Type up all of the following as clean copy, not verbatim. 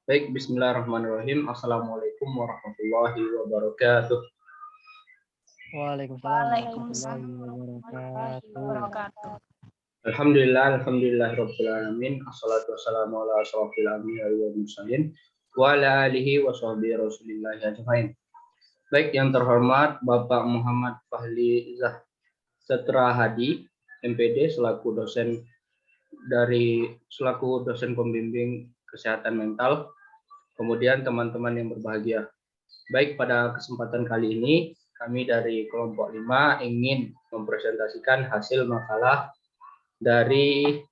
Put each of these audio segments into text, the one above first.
Baik, bismillahirrahmanirrahim. Assalamualaikum warahmatullahi wabarakatuh. Waalaikumsalam warahmatullahi Waalaikumsalam warahmatullahi wabarakatuh. wabarakatuh. Alhamdulillah, alamin. Assalatu wassalamu ala asyrofil anbiya'i wal mursalin wa ala alihi wa sahbihi rasulillahi ajmain. Baik, yang terhormat Bapak Muhammad Fahli Setra Hadi, MPD selaku dosen pembimbing kesehatan mental. Kemudian teman-teman yang berbahagia. Baik, pada kesempatan kali ini kami dari kelompok 5 ingin mempresentasikan hasil makalah dari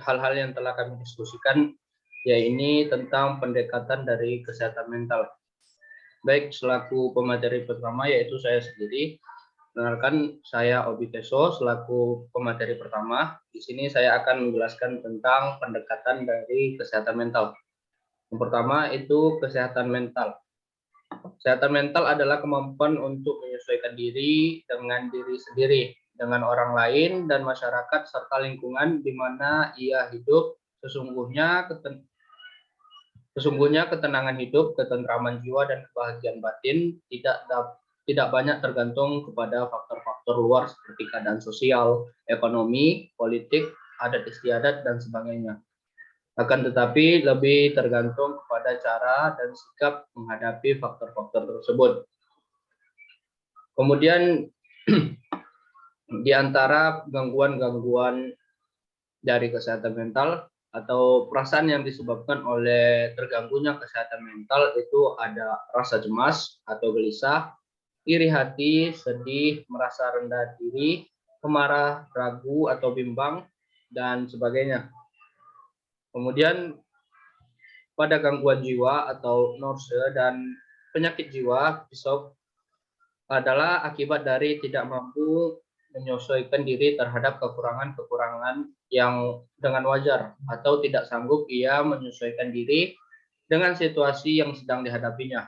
hal-hal yang telah kami diskusikan, yaitu tentang pendekatan dari kesehatan mental. Baik, selaku pemateri pertama yaitu saya sendiri. Kenalkan, saya Obi Teso selaku pemateri pertama. Di sini saya akan menjelaskan tentang pendekatan dari kesehatan mental. Yang pertama itu kesehatan mental. Kesehatan mental adalah kemampuan untuk menyesuaikan diri dengan diri sendiri, dengan orang lain dan masyarakat serta lingkungan di mana ia hidup. Sesungguhnya ketenangan hidup, ketentraman jiwa dan kebahagiaan batin tidak banyak tergantung kepada faktor-faktor luar seperti keadaan sosial, ekonomi, politik, adat istiadat dan sebagainya. Akan tetapi lebih tergantung kepada cara dan sikap menghadapi faktor-faktor tersebut. Kemudian di antara gangguan-gangguan dari kesehatan mental atau perasaan yang disebabkan oleh terganggunya kesehatan mental itu ada rasa cemas atau gelisah, iri hati, sedih, merasa rendah diri, pemarah, ragu atau bimbang, dan sebagainya. Kemudian pada gangguan jiwa atau norse dan penyakit jiwa adalah akibat dari tidak mampu menyesuaikan diri terhadap kekurangan-kekurangan yang dengan wajar atau tidak sanggup ia menyesuaikan diri dengan situasi yang sedang dihadapinya.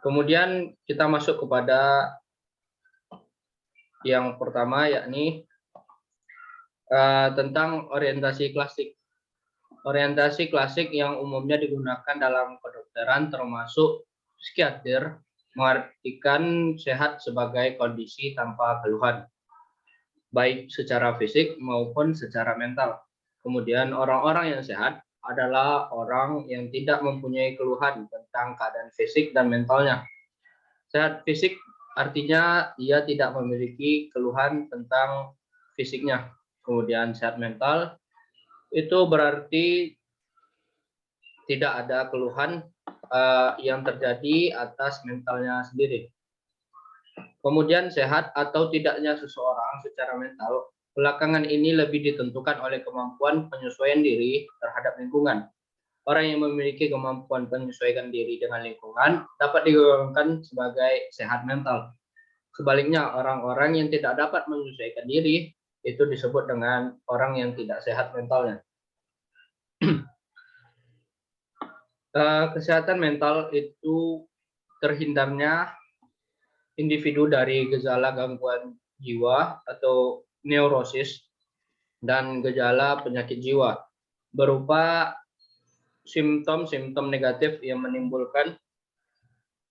Kemudian kita masuk kepada yang pertama, yakni tentang orientasi klasik. Orientasi klasik yang umumnya digunakan dalam kedokteran termasuk psikiater mengartikan sehat sebagai kondisi tanpa keluhan, baik secara fisik maupun secara mental. Kemudian orang-orang yang sehat adalah orang yang tidak mempunyai keluhan tentang keadaan fisik dan mentalnya. Sehat fisik artinya ia tidak memiliki keluhan tentang fisiknya. Kemudian sehat mental itu berarti tidak ada keluhan yang terjadi atas mentalnya sendiri. Kemudian sehat atau tidaknya seseorang secara mental belakangan ini lebih ditentukan oleh kemampuan penyesuaian diri terhadap lingkungan. Orang yang memiliki kemampuan penyesuaian diri dengan lingkungan dapat digolongkan sebagai sehat mental. Sebaliknya, orang-orang yang tidak dapat menyesuaikan diri itu disebut dengan orang yang tidak sehat mentalnya. Kesehatan mental itu terhindarnya individu dari gejala gangguan jiwa atau neurosis dan gejala penyakit jiwa berupa simptom-simptom negatif yang menimbulkan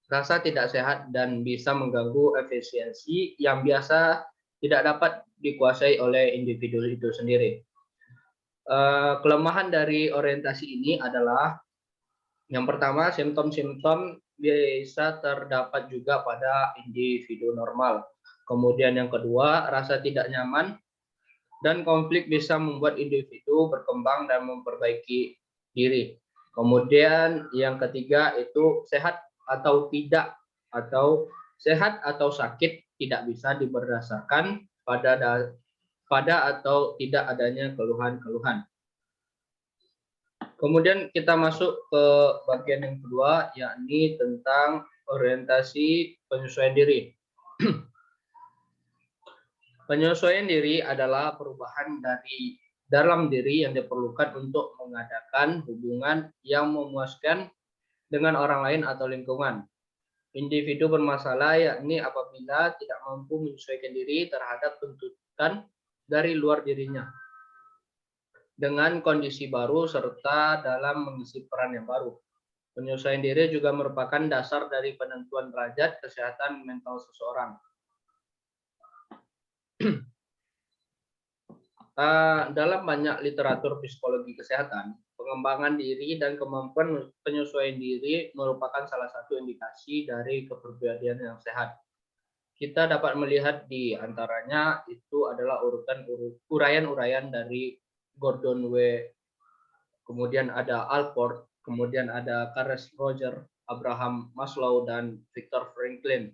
rasa tidak sehat dan bisa mengganggu efisiensi yang biasa tidak dapat dikuasai oleh individu itu sendiri. Kelemahan dari orientasi ini adalah yang pertama, simptom-simptom bisa terdapat juga pada individu normal. Kemudian yang kedua, rasa tidak nyaman dan konflik bisa membuat individu berkembang dan memperbaiki diri. Kemudian yang ketiga itu sehat atau tidak, atau sehat atau sakit tidak bisa berdasarkan pada atau tidak adanya keluhan-keluhan. Kemudian kita masuk ke bagian yang kedua, yakni tentang orientasi penyesuaian diri. Penyesuaian diri adalah perubahan dari dalam diri yang diperlukan untuk mengadakan hubungan yang memuaskan dengan orang lain atau lingkungan. Individu bermasalah yakni apabila tidak mampu menyesuaikan diri terhadap tuntutan dari luar dirinya dengan kondisi baru serta dalam mengisi peran yang baru. Penyesuaian diri juga merupakan dasar dari penentuan derajat kesehatan mental seseorang. Dalam banyak literatur psikologi kesehatan, pengembangan diri dan kemampuan penyesuaian diri merupakan salah satu indikasi dari kepribadian yang sehat. Kita dapat melihat di antaranya itu adalah uraian-uraian dari Gordon W. Kemudian ada Alport, kemudian ada Carl Rogers, Abraham Maslow, dan Viktor Frankl.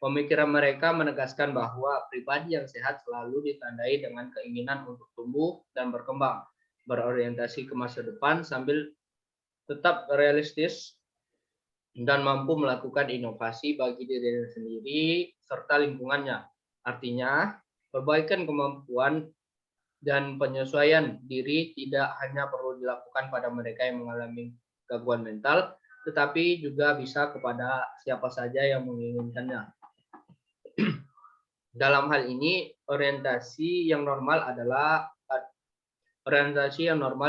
Pemikiran mereka menegaskan bahwa pribadi yang sehat selalu ditandai dengan keinginan untuk tumbuh dan berkembang, berorientasi ke masa depan sambil tetap realistis dan mampu melakukan inovasi bagi diri sendiri serta lingkungannya. Artinya, perbaikan kemampuan dan penyesuaian diri tidak hanya perlu dilakukan pada mereka yang mengalami gangguan mental, tetapi juga bisa kepada siapa saja yang menginginkannya. Dalam hal ini, orientasi yang normal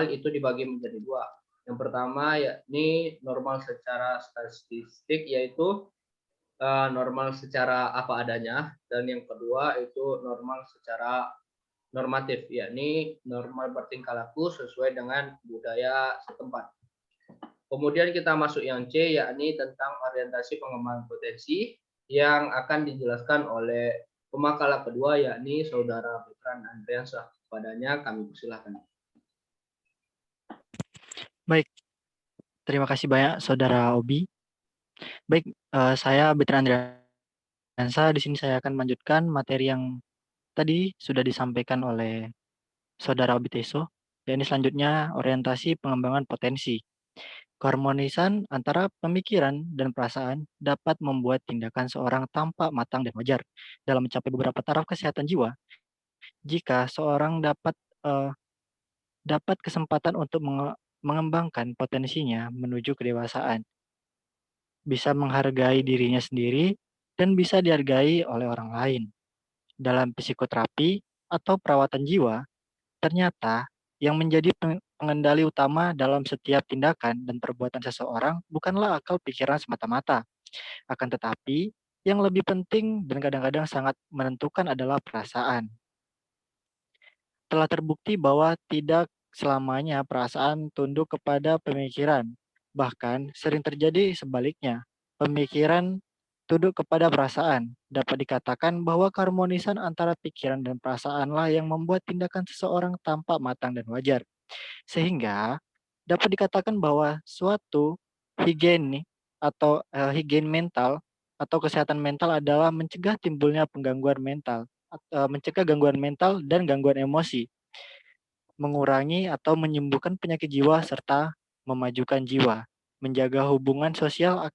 itu dibagi menjadi dua. Yang pertama yakni normal secara statistik, yaitu normal secara apa adanya, dan yang kedua itu normal secara normatif, yakni normal bertingkah laku sesuai dengan budaya setempat. Kemudian kita masuk yang C, yakni tentang orientasi pengembangan potensi yang akan dijelaskan oleh pemakalah kedua, yakni Saudara Bertrand Andreansyah. Padanya kami persilahkan. Baik, terima kasih banyak Saudara Obi. Baik, saya Bertrand Andreansyah. Di sini saya akan melanjutkan materi yang tadi sudah disampaikan oleh Saudara Obi Teso. Yakni selanjutnya orientasi pengembangan potensi. Keharmonisan antara pemikiran dan perasaan dapat membuat tindakan seorang tampak matang dan wajar dalam mencapai beberapa taraf kesehatan jiwa. Jika seorang dapat kesempatan untuk mengembangkan potensinya menuju kedewasaan, bisa menghargai dirinya sendiri dan bisa dihargai oleh orang lain. Dalam psikoterapi atau perawatan jiwa, ternyata yang menjadi pengendali utama dalam setiap tindakan dan perbuatan seseorang bukanlah akal pikiran semata-mata. Akan tetapi, yang lebih penting dan kadang-kadang sangat menentukan adalah perasaan. Telah terbukti bahwa tidak selamanya perasaan tunduk kepada pemikiran. Bahkan sering terjadi sebaliknya. Pemikiran tunduk kepada perasaan. Dapat dikatakan bahwa keharmonisan antara pikiran dan perasaanlah yang membuat tindakan seseorang tampak matang dan wajar. Sehingga dapat dikatakan bahwa suatu higiene atau higiene mental atau kesehatan mental adalah mencegah timbulnya penggangguan mental, mencegah gangguan mental dan gangguan emosi, mengurangi atau menyembuhkan penyakit jiwa serta memajukan jiwa, menjaga hubungan sosial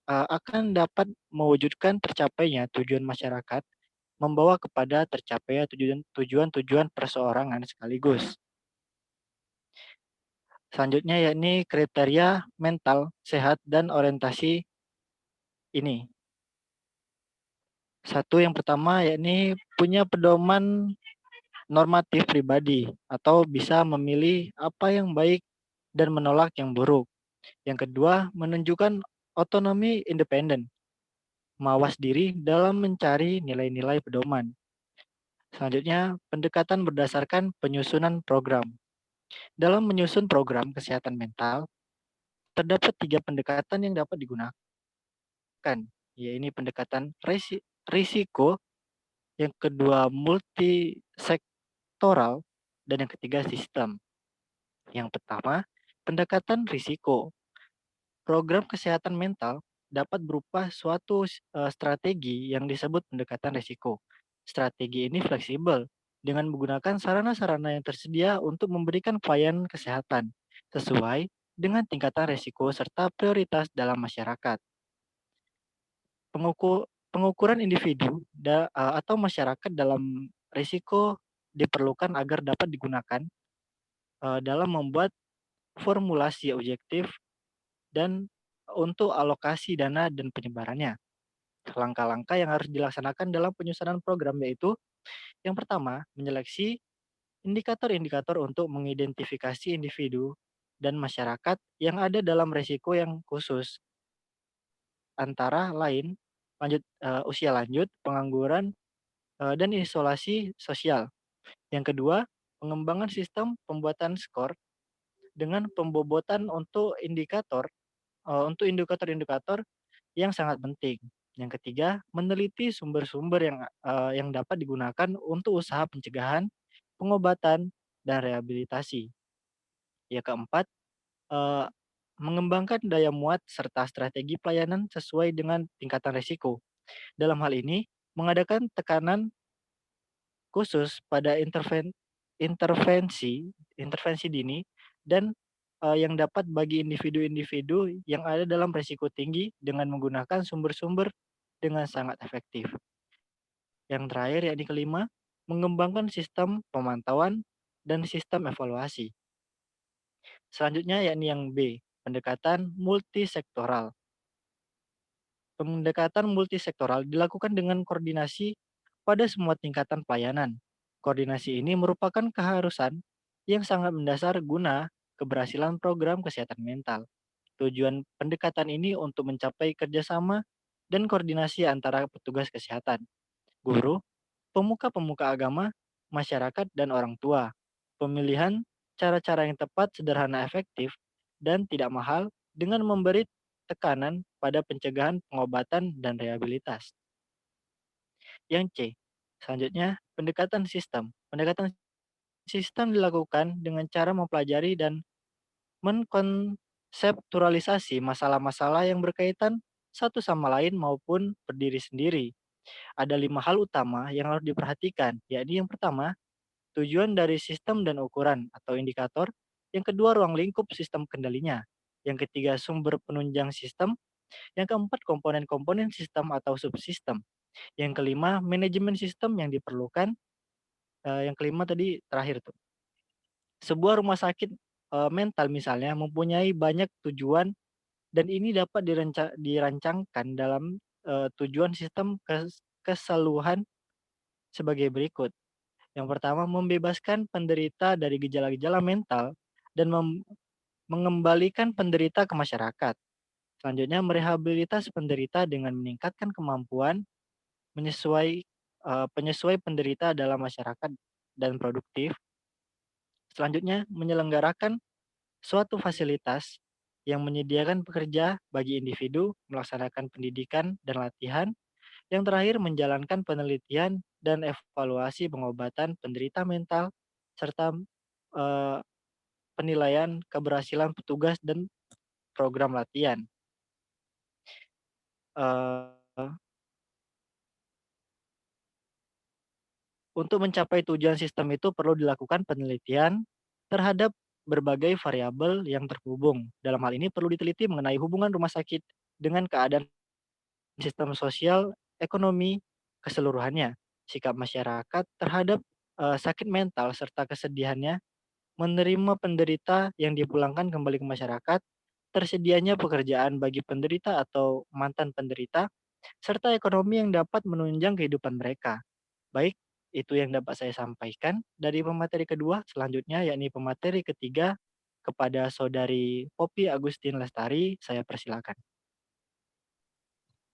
akan dapat mewujudkan tercapainya tujuan masyarakat, membawa kepada tercapainya tujuan-tujuan perseorangan sekaligus. Selanjutnya yakni kriteria mental sehat dan orientasi ini. Satu, yang pertama yakni punya pedoman normatif pribadi atau bisa memilih apa yang baik dan menolak yang buruk. Yang kedua, menunjukkan otonomi independen, mawas diri dalam mencari nilai-nilai pedoman. Selanjutnya, pendekatan berdasarkan penyusunan program. Dalam menyusun program kesehatan mental, terdapat 3 pendekatan yang dapat digunakan, yaitu pendekatan risiko, yang kedua multisektoral, dan yang ketiga sistem. Yang pertama, pendekatan risiko. Program kesehatan mental dapat berupa suatu strategi yang disebut pendekatan risiko. Strategi ini fleksibel dengan menggunakan sarana-sarana yang tersedia untuk memberikan pelayanan kesehatan sesuai dengan tingkatan risiko serta prioritas dalam masyarakat. Pengukuran individu atau masyarakat dalam risiko diperlukan agar dapat digunakan dalam membuat formulasi objektif dan untuk alokasi dana dan penyebarannya. Langkah-langkah yang harus dilaksanakan dalam penyusunan program yaitu Yang pertama, menyeleksi indikator-indikator untuk mengidentifikasi individu dan masyarakat yang ada dalam risiko yang khusus, antara lain usia lanjut, pengangguran, dan isolasi sosial. Yang kedua, pengembangan sistem pembuatan skor dengan pembobotan untuk indikator-indikator yang sangat penting. Yang ketiga, meneliti sumber-sumber yang dapat digunakan untuk usaha pencegahan, pengobatan, dan rehabilitasi. Yang keempat, eee, mengembangkan daya muat serta strategi pelayanan sesuai dengan tingkatan risiko. Dalam hal ini, mengadakan tekanan khusus pada intervensi intervensi dini dan, yang dapat bagi individu-individu yang ada dalam risiko tinggi dengan menggunakan sumber-sumber dengan sangat efektif. Yang terakhir yakni kelima, mengembangkan sistem pemantauan dan sistem evaluasi. Selanjutnya yakni yang B, pendekatan multisektoral. Pendekatan multisektoral dilakukan dengan koordinasi pada semua tingkatan pelayanan. Koordinasi ini merupakan keharusan yang sangat mendasar guna keberhasilan program kesehatan mental. Tujuan pendekatan ini untuk mencapai kerjasama dan koordinasi antara petugas kesehatan, guru, pemuka-pemuka agama, masyarakat, dan orang tua. Pemilihan cara-cara yang tepat, sederhana, efektif, dan tidak mahal dengan memberi tekanan pada pencegahan, pengobatan, dan rehabilitas. Yang C. Selanjutnya, pendekatan sistem. Pendekatan sistem dilakukan dengan cara mempelajari dan mengkonseptualisasi masalah-masalah yang berkaitan satu sama lain maupun berdiri sendiri. Ada 5 hal utama yang harus diperhatikan, yakni yang pertama, tujuan dari sistem dan ukuran atau indikator. Yang kedua, ruang lingkup sistem kendalinya. Yang ketiga, sumber penunjang sistem. Yang keempat, komponen-komponen sistem atau subsistem. Yang kelima, manajemen sistem yang diperlukan. Yang kelima tadi terakhir tuh. Sebuah rumah sakit mental misalnya mempunyai banyak tujuan dan ini dapat dirancangkan dalam tujuan sistem keseluruhan sebagai berikut. Yang pertama, membebaskan penderita dari gejala-gejala mental dan mengembalikan penderita ke masyarakat. Selanjutnya, merehabilitas penderita dengan meningkatkan kemampuan penyesuai penderita dalam masyarakat dan produktif. Selanjutnya, menyelenggarakan suatu fasilitas yang menyediakan pekerja bagi individu, melaksanakan pendidikan dan latihan. Yang terakhir, menjalankan penelitian dan evaluasi pengobatan penderita mental, serta eh, penilaian keberhasilan petugas dan program latihan. Eh, untuk mencapai tujuan sistem itu perlu dilakukan penelitian terhadap berbagai variabel yang terhubung. Dalam hal ini perlu diteliti mengenai hubungan rumah sakit dengan keadaan sistem sosial, ekonomi, keseluruhannya, sikap masyarakat terhadap sakit mental serta kesedihannya, menerima penderita yang dipulangkan kembali ke masyarakat, tersedianya pekerjaan bagi penderita atau mantan penderita, serta ekonomi yang dapat menunjang kehidupan mereka. Baik, itu yang dapat saya sampaikan dari pemateri kedua. Selanjutnya yakni pemateri ketiga kepada Saudari Poppy Agustin Lestari, saya persilakan.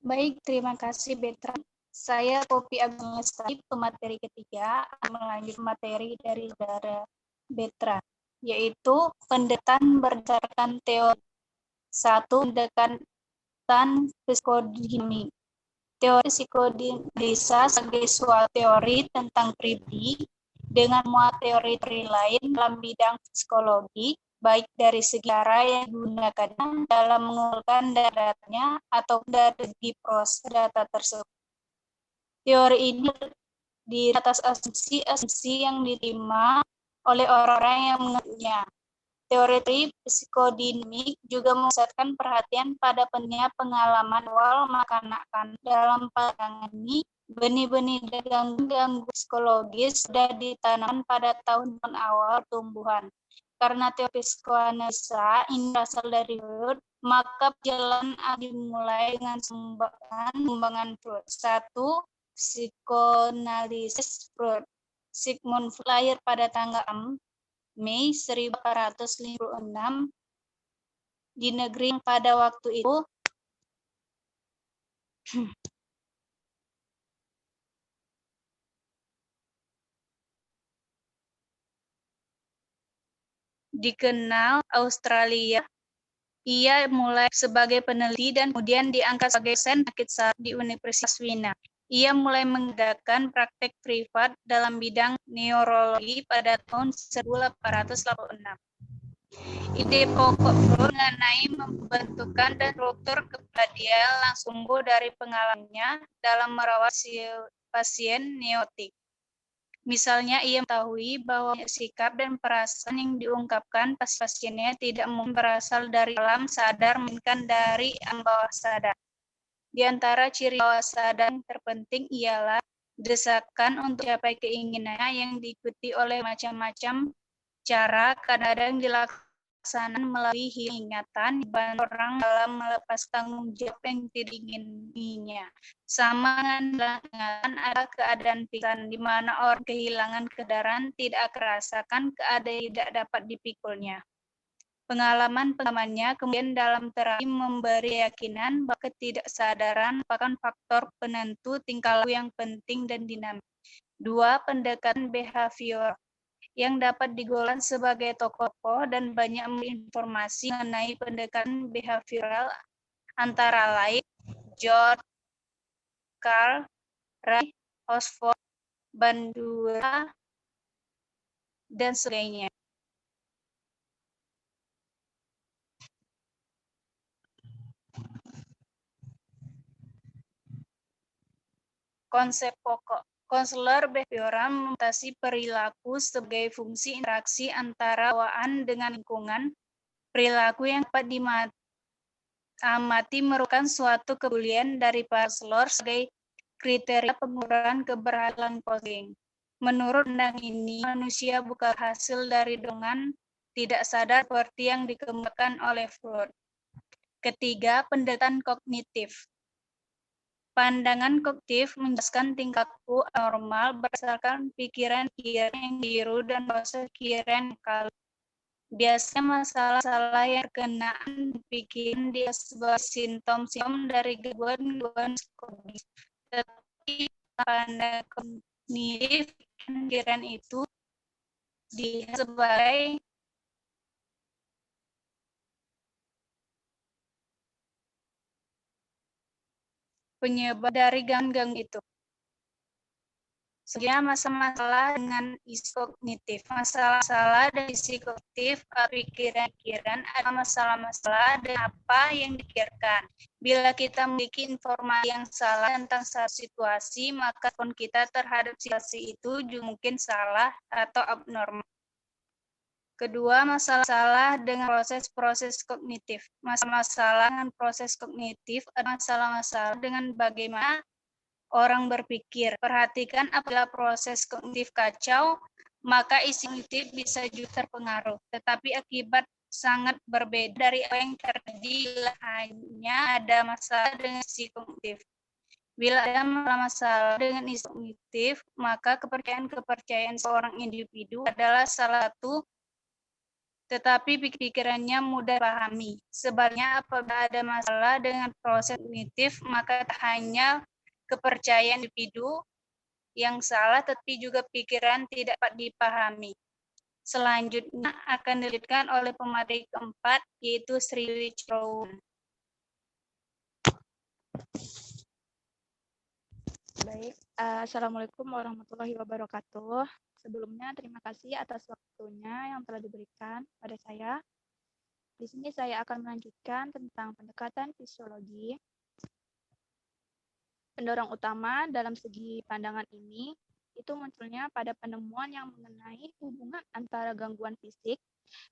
Baik, terima kasih Betra. Saya Poppy Agustin Lestari, pemateri ketiga, akan melanjut materi dari saudara Betra, yaitu pendekatan berdasarkan teori. 1. Pendekatan psikodinamik. Teori psikodinamik bisa sebagai suatu teori tentang pribadi dengan muat teori-teori lain dalam bidang psikologi, baik dari segi cara yang digunakan dalam mengumpulkan datanya atau dari segi proses data tersebut. Teori ini di atas asumsi yang diterima oleh orang-orang yang mengertinya. Teori psikodinamik juga memusatkan perhatian pada pentingnya pengalaman awal makanan dalam pandangan ini. Benih-benih gangguan psikologis sudah ditanamkan pada tahun-tahun awal tumbuhan. Karena teori psikoanalisa ini berasal dari Freud, maka jalan dimulai dengan pengembangan Freud. 1. Psikoanalisis Freud. Sigmund Freud lahir pada tanggal 6 Mei 1856 di negeri yang pada waktu itu dikenal Australia. Ia mulai sebagai peneliti dan kemudian diangkat sebagai dosen penyakit saraf di Universitas Wina. Ia mulai mengadakan praktek privat dalam bidang neurologi pada tahun 1886. Ide pokok Freud mengenai pembentukan dan struktur kepribadian langsung tumbuh dari pengalamannya dalam merawat pasien neurotik. Misalnya, ia mengetahui bahwa sikap dan perasaan yang diungkapkan pasiennya tidak mungkin berasal dari alam sadar, melainkan dari alam bawah sadar. Di antara ciri bawah sadar yang terpenting ialah desakan untuk mencapai keinginannya yang diikuti oleh macam-macam cara, kadang-kadang dilaksanakan melalui ingatan, dibantu orang dalam melepas tanggung jawab yang tidak diingininya. Sama dengan ingatan ada keadaan pingsan, di mana orang kehilangan kesadaran tidak merasakan keadaan yang tidak dapat dipikulnya. Pengalaman-pengalamannya kemudian dalam terapi memberi keyakinan bahwa ketidaksadaran merupakan faktor penentu tingkah laku yang penting dan dinamis. 2. Pendekatan behavior yang dapat digolongkan sebagai tokoh dan banyak informasi mengenai pendekatan behavioral antara lain George Carl, Ray, Oxford, Bandura, dan sebagainya. Konsep pokok. Konselor behavioral membatasi perilaku sebagai fungsi interaksi antara bawaan dengan lingkungan. Perilaku yang dapat diamati merupakan suatu kepedulian dari para konselor sebagai kriteria pengukuran keberhasilan coaching. Menurut pandangan ini, manusia bukan hasil dari dorongan tidak sadar seperti yang dikembangkan oleh Freud. Ketiga, pendekatan kognitif. Pandangan kognitif menjelaskan tingkah laku anormal berdasarkan pikiran yang biru dan proses pikiran yang kalah. Biasanya masalah-masalah yang berkenaan pikiran dia sebagai simptom-simptom dari gangguan psikologis. Tetapi pandangan kognitif pikiran itu dilihat sebagai penyebab dari gangguan itu. Sebenarnya masalah-masalah dengan isi kognitif. Masalah-masalah dari isi kognitif pikiran-pikiran adalah masalah-masalah dengan apa yang dipikirkan. Bila kita memiliki informasi yang salah tentang satu situasi, maka respon kita terhadap situasi itu juga mungkin salah atau abnormal. Kedua, masalah dengan proses-proses kognitif. Masalah dengan proses kognitif adalah masalah-masalah dengan bagaimana orang berpikir. Perhatikan apabila proses kognitif kacau, maka isi kognitif bisa juga terpengaruh. Tetapi akibat sangat berbeda dari apa yang terjadi hanya ada masalah dengan isi kognitif. Bila ada masalah dengan isi kognitif, maka kepercayaan seorang individu adalah salah satu, tetapi pikirannya mudah dipahami. Sebaliknya, apabila ada masalah dengan proses kognitif, maka tak hanya kepercayaan individu yang salah, tetapi juga pikiran tidak dapat dipahami. Selanjutnya akan dilanjutkan oleh pemateri keempat, yaitu Sri Wicrown. Baik, Assalamualaikum warahmatullahi wabarakatuh. Sebelumnya terima kasih atas waktunya yang telah diberikan pada saya. Di sini saya akan melanjutkan tentang pendekatan fisiologi. Pendorong utama dalam segi pandangan ini itu munculnya pada penemuan yang mengenai hubungan antara gangguan fisik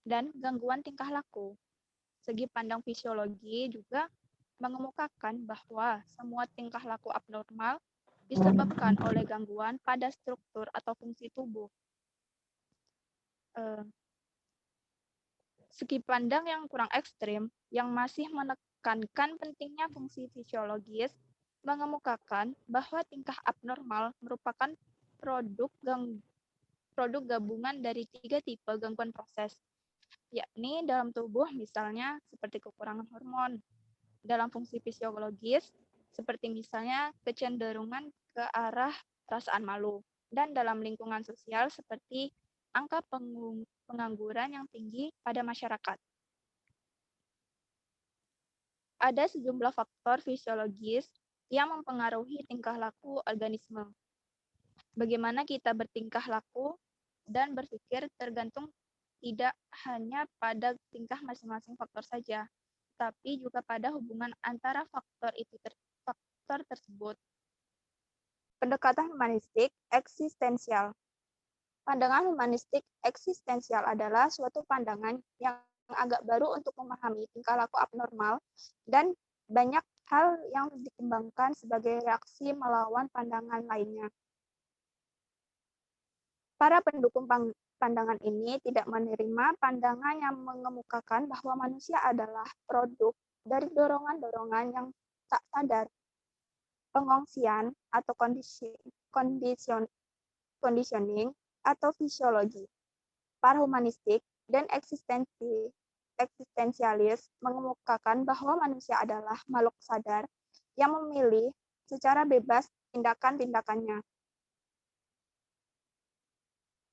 dan gangguan tingkah laku. Segi pandang fisiologi juga mengemukakan bahwa semua tingkah laku abnormal disebabkan oleh gangguan pada struktur atau fungsi tubuh. Segi pandang yang kurang ekstrim, yang masih menekankan pentingnya fungsi fisiologis mengemukakan bahwa tingkah abnormal merupakan produk gabungan dari 3 tipe gangguan proses, yakni dalam tubuh misalnya seperti kekurangan hormon, dalam fungsi fisiologis seperti misalnya kecenderungan ke arah perasaan malu, dan dalam lingkungan sosial seperti angka pengangguran yang tinggi pada masyarakat. Ada sejumlah faktor fisiologis yang mempengaruhi tingkah laku organisme. Bagaimana kita bertingkah laku dan berpikir tergantung tidak hanya pada tingkah masing-masing faktor saja, tapi juga pada hubungan antara faktor tersebut. Pendekatan humanistik eksistensial. Pandangan humanistik eksistensial adalah suatu pandangan yang agak baru untuk memahami tingkah laku abnormal dan banyak hal yang dikembangkan sebagai reaksi melawan pandangan lainnya. Para pendukung pandangan ini tidak menerima pandangan yang mengemukakan bahwa manusia adalah produk dari dorongan-dorongan yang tak sadar, pengongsian atau conditioning atau fisiologi. Para humanistik dan eksistensialis mengemukakan bahwa manusia adalah makhluk sadar yang memilih secara bebas tindakan-tindakannya.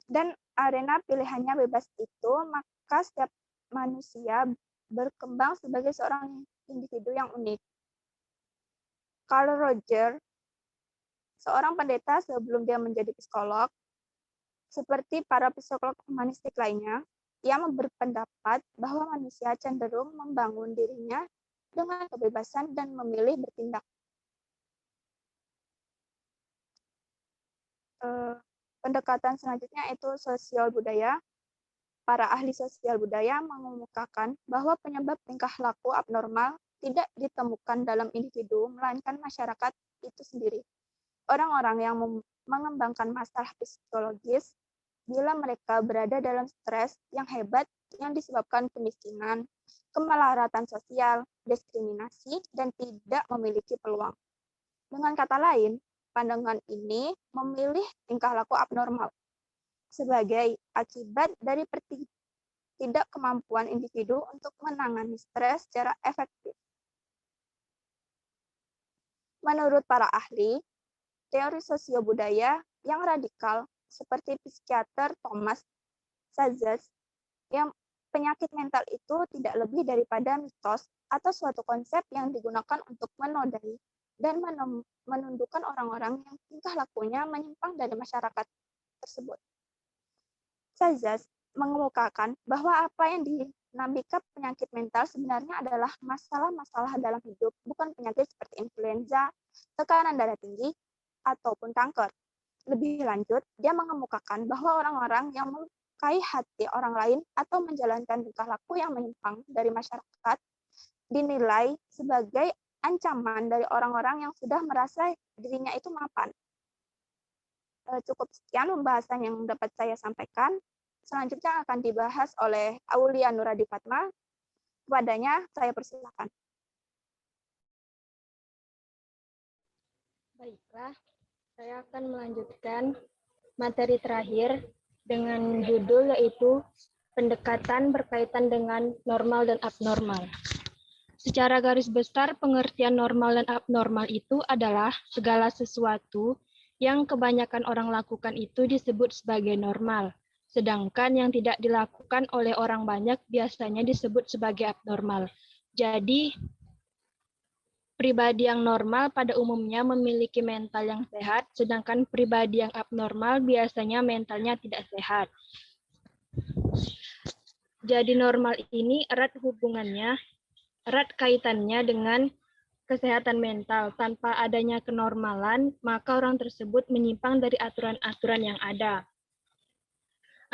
Dan arena pilihannya bebas itu, maka setiap manusia berkembang sebagai seorang individu yang unik. Carl Rogers, seorang pendeta sebelum dia menjadi psikolog, seperti para psikolog humanistik lainnya, ia berpendapat bahwa manusia cenderung membangun dirinya dengan kebebasan dan memilih bertindak. Pendekatan selanjutnya itu sosial budaya. Para ahli sosial budaya mengemukakan bahwa penyebab tingkah laku abnormal tidak ditemukan dalam individu, melainkan masyarakat itu sendiri. Orang-orang yang mengembangkan masalah psikologis bila mereka berada dalam stres yang hebat yang disebabkan kemiskinan, kemelaratan sosial, diskriminasi, dan tidak memiliki peluang. Dengan kata lain, pandangan ini memilih tingkah laku abnormal sebagai akibat dari tidak kemampuan individu untuk menangani stres secara efektif. Menurut para ahli, teori sosiobudaya yang radikal seperti psikiater Thomas Szasz, yang penyakit mental itu tidak lebih daripada mitos atau suatu konsep yang digunakan untuk menodai dan menundukkan orang-orang yang tingkah lakunya menyimpang dari masyarakat tersebut. Szasz mengemukakan bahwa apa yang dinamakan penyakit mental sebenarnya adalah masalah-masalah dalam hidup, bukan penyakit seperti influenza, tekanan darah tinggi, ataupun kanker. Lebih lanjut, dia mengemukakan bahwa orang-orang yang melukai hati orang lain atau menjalankan tingkah laku yang menyimpang dari masyarakat dinilai sebagai ancaman dari orang-orang yang sudah merasa dirinya itu mapan. Cukup sekian pembahasan yang dapat saya sampaikan. Selanjutnya akan dibahas oleh Aulia Nuradi Fatma. Kepadanya saya persilakan. Baiklah, saya akan melanjutkan materi terakhir dengan judul yaitu pendekatan berkaitan dengan normal dan abnormal. Secara garis besar, pengertian normal dan abnormal itu adalah segala sesuatu yang kebanyakan orang lakukan itu disebut sebagai normal, sedangkan yang tidak dilakukan oleh orang banyak biasanya disebut sebagai abnormal. Jadi, pribadi yang normal pada umumnya memiliki mental yang sehat, sedangkan pribadi yang abnormal biasanya mentalnya tidak sehat. Jadi normal ini erat kaitannya dengan kesehatan mental. Tanpa adanya kenormalan, maka orang tersebut menyimpang dari aturan-aturan yang ada.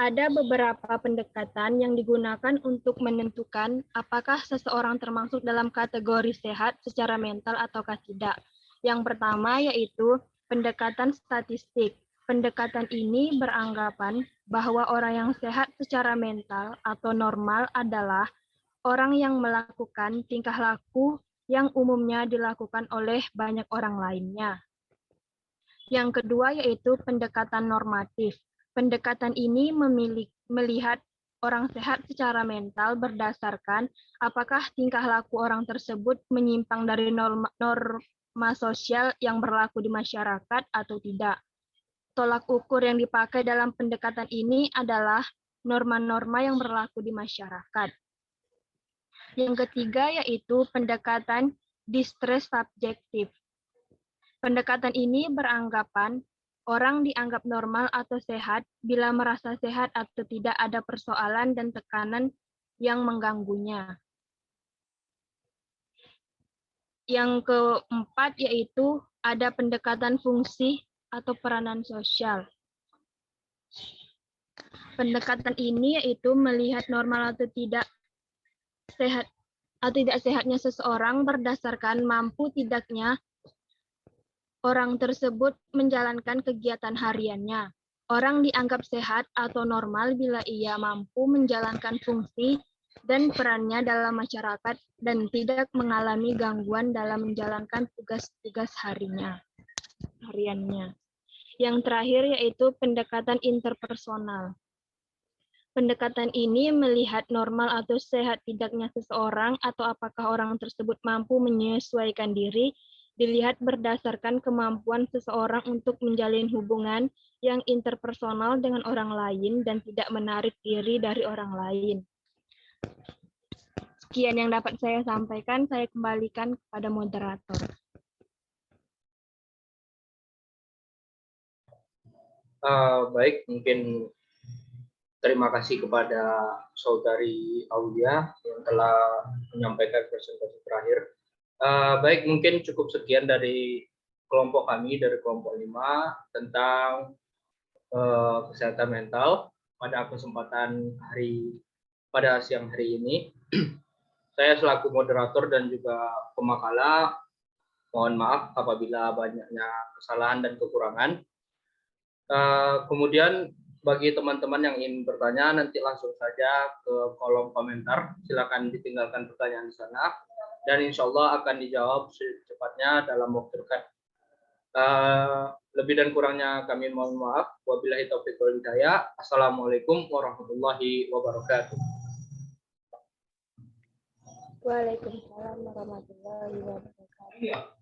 Ada beberapa pendekatan yang digunakan untuk menentukan apakah seseorang termasuk dalam kategori sehat secara mental ataukah tidak. Yang pertama yaitu pendekatan statistik. Pendekatan ini beranggapan bahwa orang yang sehat secara mental atau normal adalah orang yang melakukan tingkah laku yang umumnya dilakukan oleh banyak orang lainnya. Yang kedua yaitu pendekatan normatif. Pendekatan ini melihat orang sehat secara mental berdasarkan apakah tingkah laku orang tersebut menyimpang dari norma sosial yang berlaku di masyarakat atau tidak. Tolak ukur yang dipakai dalam pendekatan ini adalah norma-norma yang berlaku di masyarakat. Yang ketiga yaitu pendekatan distress subjektif. Pendekatan ini beranggapan orang dianggap normal atau sehat bila merasa sehat atau tidak ada persoalan dan tekanan yang mengganggunya. Yang keempat yaitu ada pendekatan fungsi atau peranan sosial. Pendekatan ini yaitu melihat normal atau tidak sehatnya seseorang berdasarkan mampu tidaknya orang tersebut menjalankan kegiatan hariannya. Orang dianggap sehat atau normal bila ia mampu menjalankan fungsi dan perannya dalam masyarakat dan tidak mengalami gangguan dalam menjalankan tugas-tugas hariannya. Yang terakhir yaitu pendekatan interpersonal. Pendekatan ini melihat normal atau sehat tidaknya seseorang atau apakah orang tersebut mampu menyesuaikan diri, dilihat berdasarkan kemampuan seseorang untuk menjalin hubungan yang interpersonal dengan orang lain dan tidak menarik diri dari orang lain. Sekian yang dapat saya sampaikan, saya kembalikan kepada moderator. Baik, mungkin terima kasih kepada Saudari Aulia yang telah menyampaikan presentasi terakhir. Baik, mungkin cukup sekian dari kelompok kami, dari kelompok 5, tentang kesehatan mental pada kesempatan pada siang hari ini. Saya selaku moderator dan juga pemakalah, mohon maaf apabila banyaknya kesalahan dan kekurangan. Kemudian bagi teman-teman yang ingin bertanya, nanti langsung saja ke kolom komentar. Silakan ditinggalkan pertanyaan di sana, dan insya Allah akan dijawab secepatnya dalam waktu dekat. Lebih dan kurangnya kami mohon maaf. Wabillahi taufiq wal hidayah. Assalamualaikum warahmatullahi wabarakatuh. Waalaikumsalam warahmatullahi wabarakatuh.